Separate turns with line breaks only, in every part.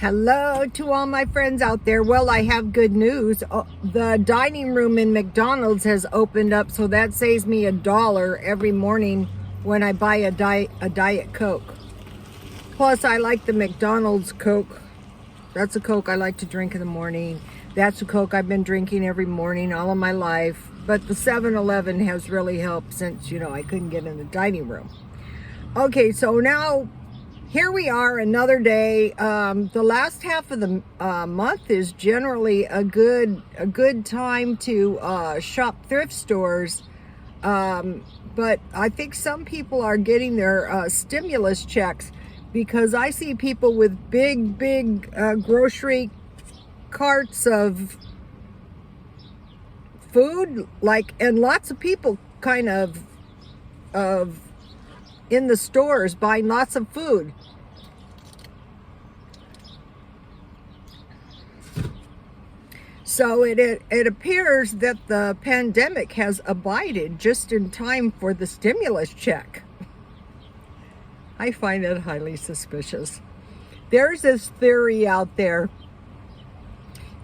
Hello to all my friends out there. Well, I have good news. The dining room in McDonald's has opened up, so that saves me $1 every morning when I buy a Diet Coke. Plus, I like the McDonald's Coke. That's a Coke I like to drink in the morning. That's a Coke I've been drinking every morning all of my life. But the 7-Eleven has really helped since, I couldn't get in the dining room. Okay, so now here we are, another day. The last half of the month is generally a good time to shop thrift stores. But I think some people are getting their stimulus checks because I see people with big grocery carts of food, and lots of people kind of in the stores buying lots of food. So it appears that the pandemic has abided just in time for the stimulus check. I find that highly suspicious. There's this theory out there.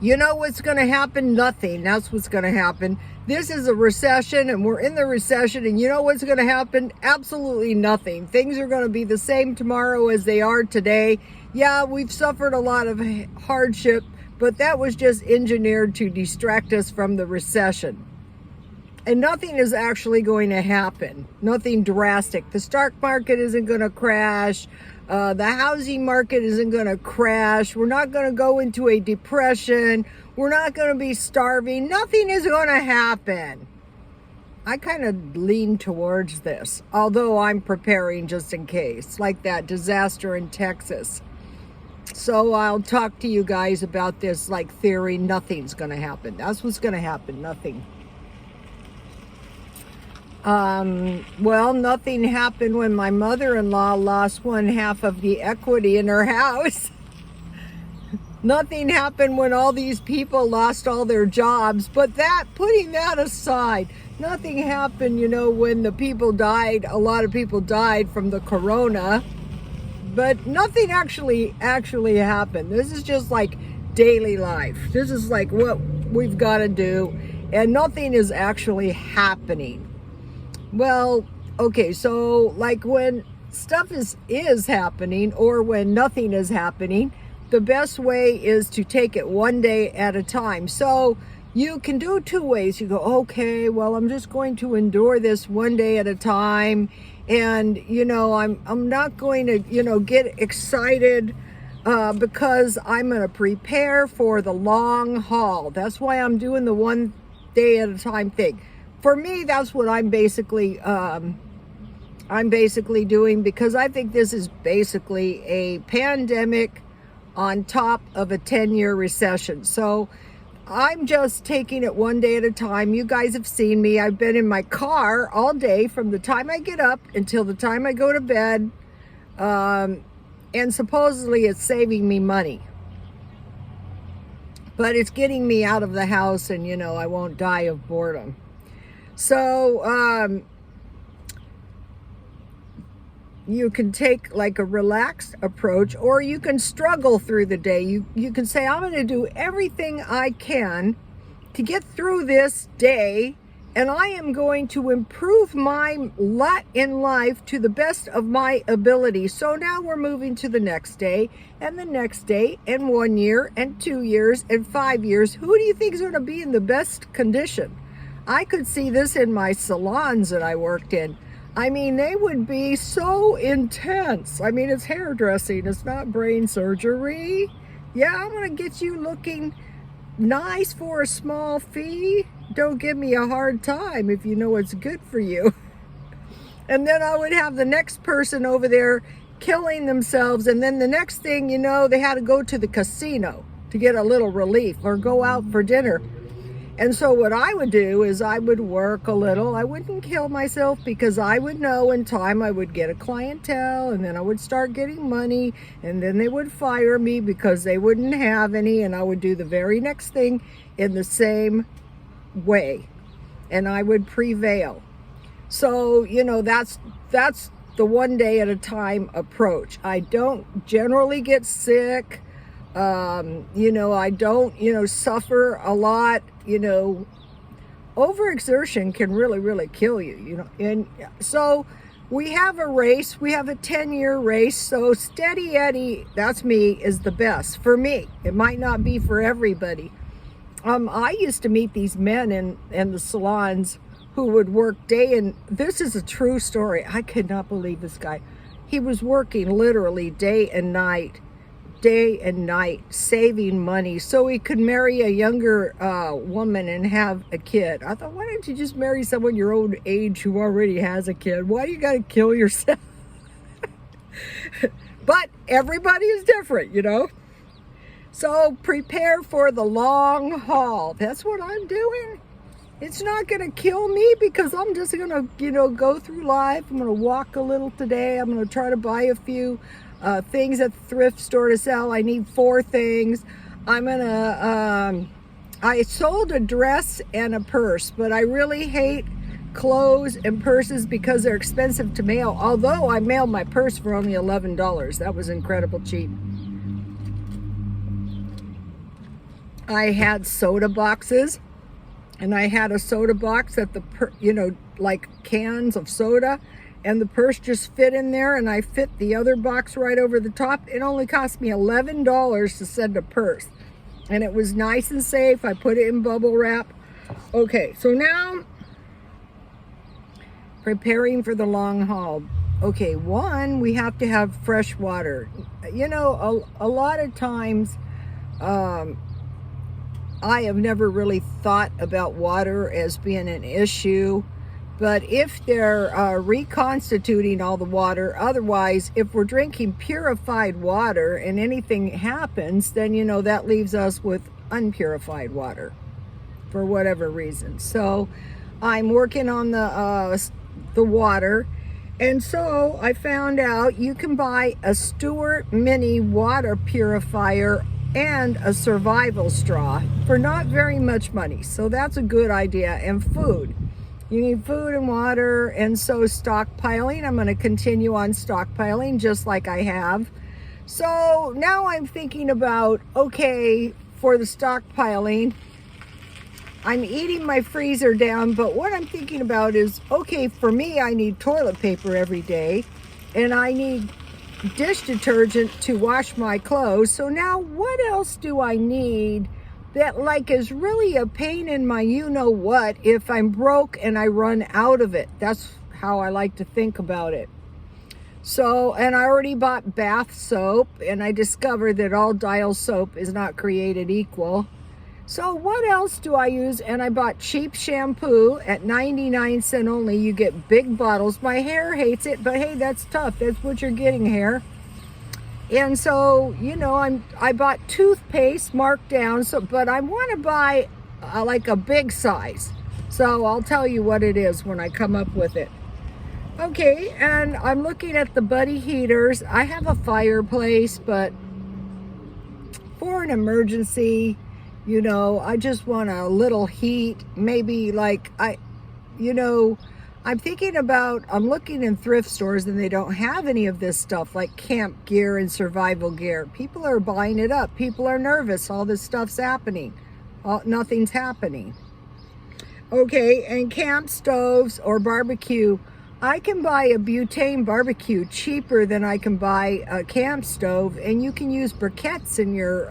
You know what's going to happen? Nothing. That's what's going to happen. This is a recession and we're in the recession, and you know what's going to happen? Absolutely nothing. Things are going to be the same tomorrow as they are today. Yeah, we've suffered a lot of hardship, but that was just engineered to distract us from the recession. And nothing is actually going to happen. Nothing drastic. The stock market isn't going to crash. The housing market isn't going to crash. We're not going to go into a depression. We're not going to be starving. Nothing is going to happen. I kind of lean towards this, although I'm preparing just in case, like that disaster in Texas. So I'll talk to you guys about this theory. Nothing's going to happen. That's what's going to happen. Nothing. Well, nothing happened when my mother-in-law lost 1/2 of the equity in her house. Nothing happened when all these people lost all their jobs. But putting that aside, nothing happened, when the people died. A lot of people died from the corona. But nothing actually happened. This is just daily life. This is what we've got to do. And nothing is actually happening. Well, okay, so when stuff is happening or when nothing is happening, the best way is to take it one day at a time. So you can do two ways. You go, okay, well, I'm just going to endure this one day at a time. And, I'm not going to, get excited because I'm going to prepare for the long haul. That's why I'm doing the one day at a time thing. For me, that's what I'm basically doing, because I think this is basically a pandemic on top of a 10-year recession. So I'm just taking it one day at a time. You guys have seen me. I've been in my car all day from the time I get up until the time I go to bed. And supposedly it's saving me money. But it's getting me out of the house and, I won't die of boredom. So you can take a relaxed approach, or you can struggle through the day. You can say, I'm going to do everything I can to get through this day, and I am going to improve my lot in life to the best of my ability. So now we're moving to the next day, and the next day, and 1 year, and 2 years, and 5 years. Who do you think is going to be in the best condition? I could see this in my salons that I worked in. I mean, they would be so intense. I mean, it's hairdressing. It's not brain surgery. Yeah, I'm going to get you looking nice for a small fee. Don't give me a hard time if you know it's good for you. And then I would have the next person over there killing themselves. And then the next thing you know, they had to go to the casino to get a little relief or go out for dinner. And so what I would do is I would work a little. I wouldn't kill myself because I would know in time I would get a clientele, and then I would start getting money, and then they would fire me because they wouldn't have any, and I would do the very next thing in the same way, and I would prevail. So, that's the one day at a time approach. I don't generally get sick. I don't, suffer a lot. Overexertion can really, really kill you, And so we have a race. We have a 10-year race. So Steady Eddie, that's me, is the best for me. It might not be for everybody. I used to meet these men in the salons who would work this is a true story. I could not believe this guy. He was working literally day and night, saving money so he could marry a younger woman and have a kid. I thought, why don't you just marry someone your own age who already has a kid? Why do you got to kill yourself? But everybody is different. So prepare for the long haul. That's what I'm doing. It's not going to kill me because I'm just going to, go through life. I'm going to walk a little today. I'm going to try to buy a few things at the thrift store to sell. I need 4 things. I sold a dress and a purse, but I really hate clothes and purses because they're expensive to mail. Although I mailed my purse for only $11. That was incredible cheap. I had soda boxes, and I had a soda box at like cans of soda, and the purse just fit in there, and I fit the other box right over the top. It only cost me $11 to send a purse, and it was nice and safe. I put it in bubble wrap. Okay, so now preparing for the long haul. Okay, one, we have to have fresh water. A lot of times, I have never really thought about water as being an issue, but if they're reconstituting all the water, otherwise, if we're drinking purified water and anything happens, then, that leaves us with unpurified water for whatever reason. So I'm working on the water. And so I found out you can buy a Stewart mini water purifier and a survival straw for not very much money. So that's a good idea. And food. You need food and water, and so stockpiling. I'm going to continue on stockpiling just like I have. So now I'm thinking about, okay, for the stockpiling, I'm eating my freezer down, but what I'm thinking about is, okay, for me, I need toilet paper every day, and I need dish detergent to wash my clothes. So now what else do I need that is really a pain in my you-know-what if I'm broke and I run out of it? That's how I like to think about it. So, and I already bought bath soap, and I discovered that all dial soap is not created equal. So what else do I use? And I bought cheap shampoo at 99 cents only. You get big bottles. My hair hates it, but hey, that's tough. That's what you're getting, hair. And so, I bought toothpaste marked down. But I want to buy like a big size. So I'll tell you what it is when I come up with it. Okay, and I'm looking at the Buddy heaters. I have a fireplace, but for an emergency, I just want a little heat. Maybe I'm looking in thrift stores and they don't have any of this stuff like camp gear and survival gear. People are buying it up. People are nervous. All this stuff's happening. Nothing's happening. Okay, and camp stoves or barbecue. I can buy a butane barbecue cheaper than I can buy a camp stove, and you can use briquettes in your,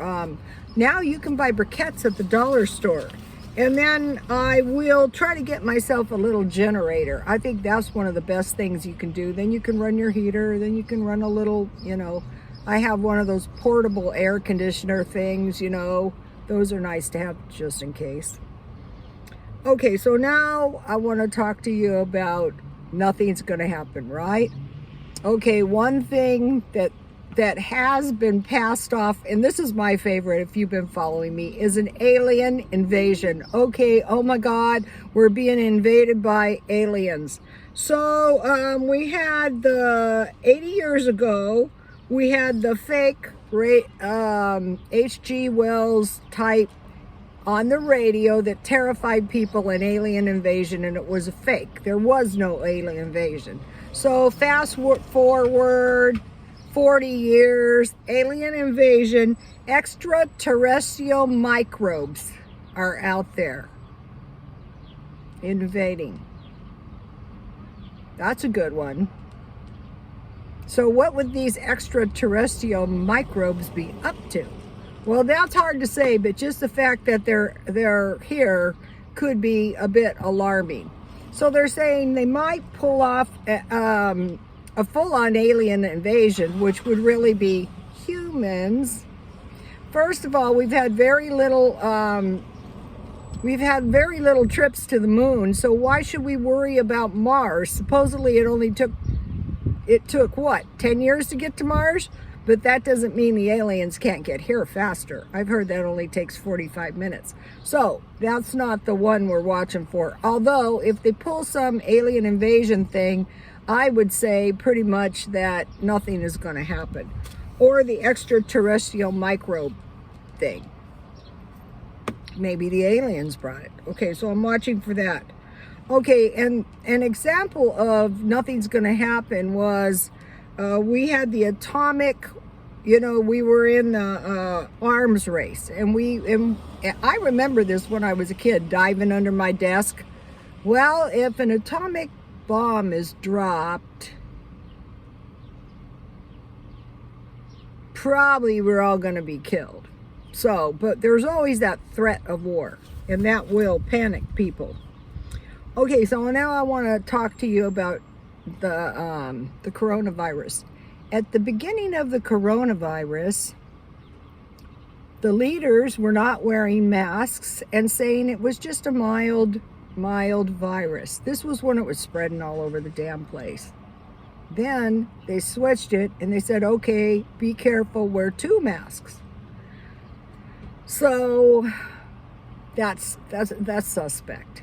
now you can buy briquettes at the dollar store. And then I will try to get myself a little generator. I think that's one of the best things you can do. Then you can run your heater, then you can run a little, I have one of those portable air conditioner things, those are nice to have just in case. Okay, so now I want to talk to you about nothing's going to happen, right? Okay, one thing that has been passed off, and this is my favorite if you've been following me, is an alien invasion. Okay, oh my God, we're being invaded by aliens. So we had 80 years ago, we had the fake H.G. Wells type on the radio that terrified people, an alien invasion, and it was a fake. There was no alien invasion. So fast forward 40 years, alien invasion, extraterrestrial microbes are out there invading. That's a good one. So what would these extraterrestrial microbes be up to? Well, that's hard to say, but just the fact that they're here could be a bit alarming. So they're saying they might pull off a full-on alien invasion, which would really be humans. First of all, we've had very little trips to the moon, so why should we worry about Mars? Supposedly it took what, 10 years to get to Mars? But that doesn't mean the aliens can't get here faster. I've heard that only takes 45 minutes. So that's not the one we're watching for. Although if they pull some alien invasion thing, I would say pretty much that nothing is going to happen. Or the extraterrestrial microbe thing. Maybe the aliens brought it. Okay, so I'm watching for that. Okay, and an example of nothing's going to happen was we had the atomic, we were in the arms race, and I remember this when I was a kid, diving under my desk. Well, if an atomic bomb is dropped, probably we're all going to be killed. So, but there's always that threat of war, and that will panic people. Okay, so now I want to talk to you about the coronavirus. At the beginning of the coronavirus, the leaders were not wearing masks and saying it was just a mild virus. This was when it was spreading all over the damn place. Then they switched it and they said, okay, be careful, wear 2 masks. So that's suspect.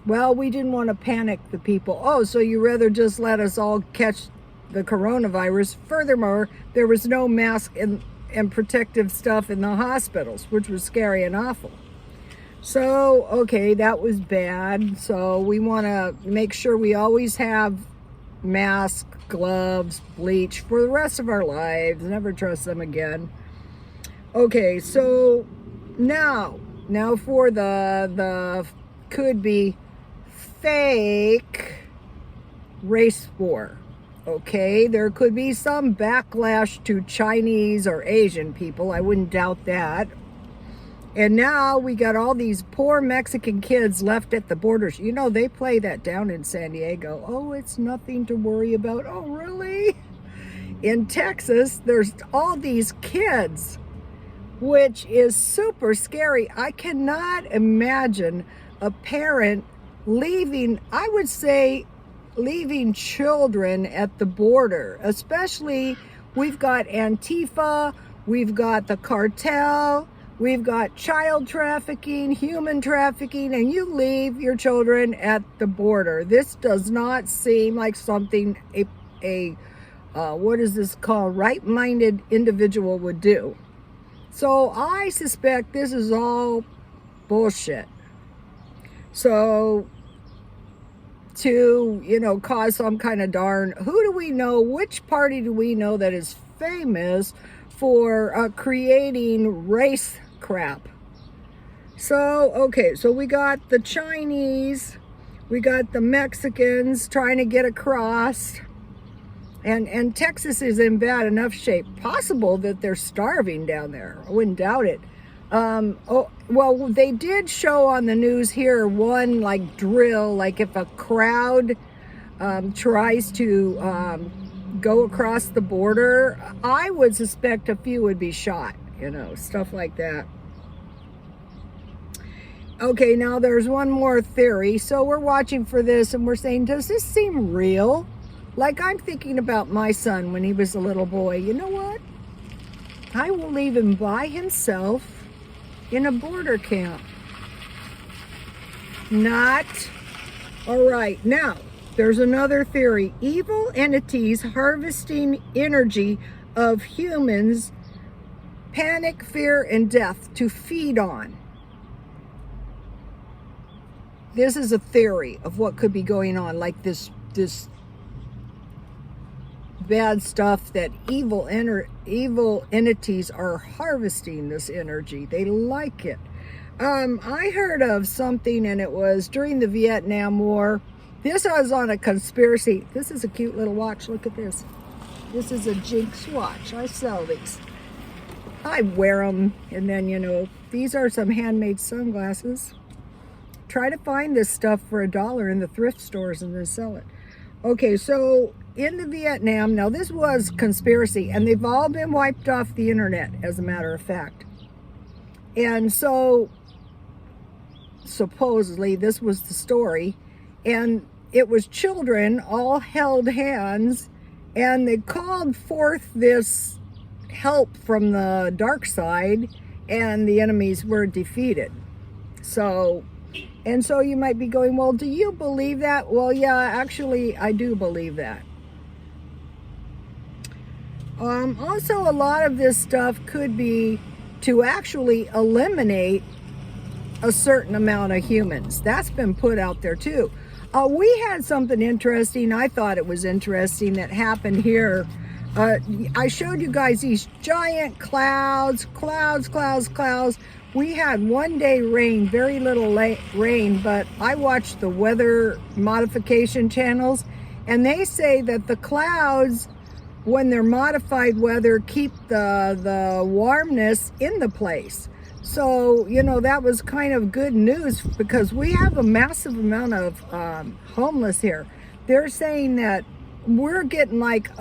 Well, we didn't want to panic the people. Oh, so you rather just let us all catch the coronavirus. Furthermore, there was no mask and protective stuff in the hospitals, which was scary and awful. So, okay, that was bad. So we want to make sure we always have masks, gloves, bleach for the rest of our lives. Never trust them again. Okay, so now for the could be fake race war. Okay, there could be some backlash to Chinese or Asian people. I wouldn't doubt that. And now we got all these poor Mexican kids left at the borders. They play that down in San Diego. Oh, it's nothing to worry about. Oh, really? In Texas, there's all these kids, which is super scary. I cannot imagine a parent leaving children at the border. Especially, we've got Antifa, we've got the cartel, we've got child trafficking, human trafficking, and you leave your children at the border. This does not seem like something what is this called, right-minded individual would do. So I suspect this is all bullshit. So to, cause some kind of who do we know, which party do we know that is famous for creating race crap? So, okay, so we got the Chinese, we got the Mexicans trying to get across, and Texas is in bad enough shape. Possible that they're starving down there. I wouldn't doubt it. Well, they did show on the news here one drill, if a crowd tries to go across the border, I would suspect a few would be shot, stuff like that. Okay, now there's one more theory. So we're watching for this and we're saying, does this seem real? I'm thinking about my son when he was a little boy. You know what? I will leave him by himself in a border camp. Not. All right, now there's another theory. Evil entities harvesting energy of humans, panic, fear, and death to feed on. This is a theory of what could be going on, this bad stuff that evil entities are harvesting this energy. They like it. I heard of something, and it was during the Vietnam War. This was on a conspiracy. This is a cute little watch. Look at this. This is a Jinx watch. I sell these. I wear them, and then, you know, these are some handmade sunglasses. Try to find this stuff for $1 in the thrift stores and then sell it. Okay, so in the Vietnam, now this was conspiracy, and they've all been wiped off the internet, as a matter of fact. And so, supposedly, this was the story, and it was children all held hands, and they called forth this help from the dark side, and the enemies were defeated. So, and so you might be going, well, do you believe that? Well, yeah, actually, I do believe that. Also, a lot of this stuff could be to actually eliminate a certain amount of humans. That's been put out there too. We had something interesting. I thought it was interesting that happened here. I showed you guys these giant clouds. We had one day rain, very little rain, but I watched the weather modification channels, and they say that the clouds, when they're modified weather, keep the warmness in the place. So, you know, that was kind of good news, because we have a massive amount of homeless here. They're saying that we're getting like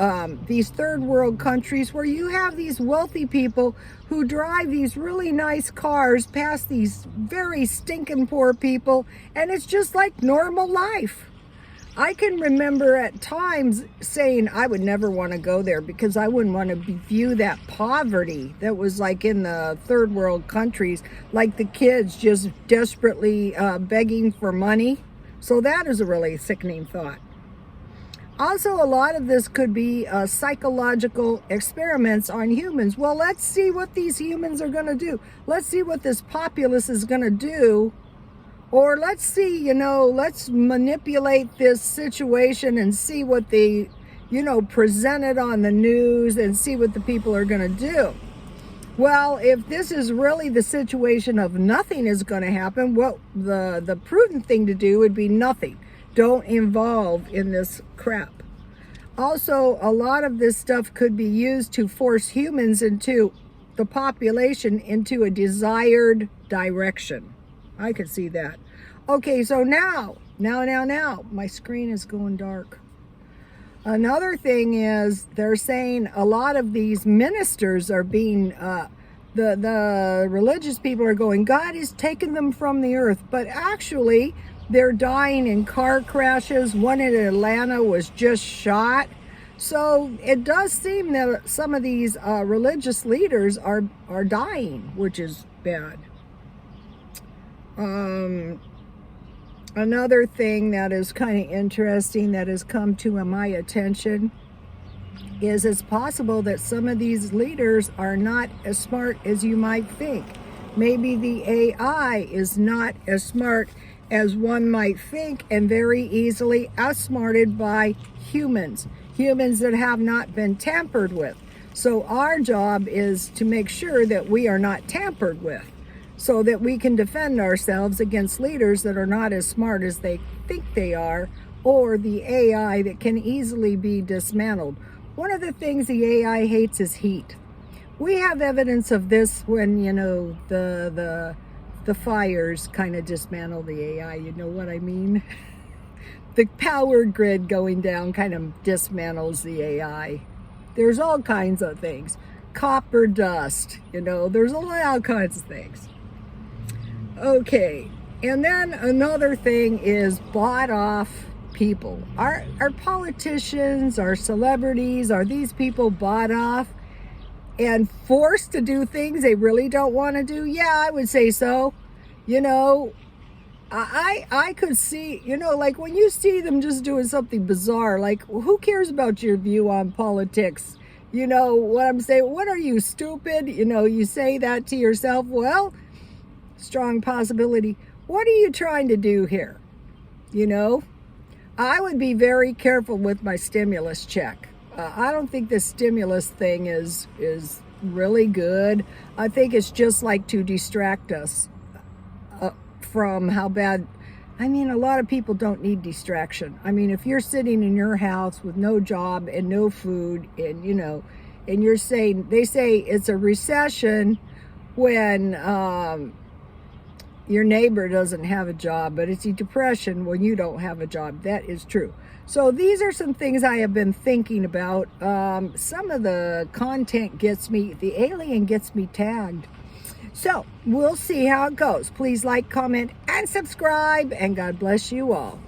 these third world countries where you have these wealthy people who drive these really nice cars past these very stinking poor people, and it's just like normal life. I can remember at times saying I would never want to go there, because I wouldn't want to view that poverty that was like in the third world countries, like the kids just desperately begging for money. So that is a really sickening thought. Also, a lot of this could be psychological experiments on humans. Well, let's see what these humans are going to do. Let's see what this populace is going to do. Or let's see, you know, let's manipulate this situation and see what they, you know, present it on the news and see what the people are going to do. Well, if this is really the situation of nothing is going to happen, well, the prudent thing to do would be nothing. Don't involve in this crap. Also, a lot of this stuff could be used to force humans into the population into a desired direction. I could see that. Okay, so now, my screen is going dark. Another thing is they're saying a lot of these ministers are being, the religious people are going, God is taking them from the earth. But actually, they're dying in car crashes. One in Atlanta was just shot. So it does seem that some of these religious leaders are dying, which is bad. Another thing that is kind of interesting that has come to my attention is it's possible that some of these leaders are not as smart as you might think. Maybe the AI is not as smart as one might think, and very easily outsmarted by humans that have not been tampered with. So our job is to make sure that we are not tampered with, so that we can defend ourselves against leaders that are not as smart as they think they are, or the AI that can easily be dismantled. One of the things the AI hates is heat. We have evidence of this when, you know, the fires kind of dismantle the AI, you know what I mean? The power grid going down kind of dismantles the AI. There's all kinds of things. Copper dust, you know, there's all kinds of things. Okay, and then another thing is bought off people. Our politicians, our celebrities, are these people bought off and forced to do things they really don't want to do? Yeah, I would say so. You know, I could see, you know, like when you see them just doing something bizarre, like who cares about your view on politics? You know what I'm saying? What are you, stupid? You know, you say that to yourself. Well, strong possibility. What are you trying to do here? You know, I would be very careful with my stimulus check. I don't think this stimulus thing is really good. I think it's just like to distract us from how bad. I mean, a lot of people don't need distraction. I mean, if you're sitting in your house with no job and no food, and and you're saying, they say it's a recession when your neighbor doesn't have a job, but it's a depression when you don't have a job. That is true. So these are some things I have been thinking about. Some of the content gets me, the alien gets me tagged. So we'll see how it goes. Please like, comment, and subscribe, and God bless you all.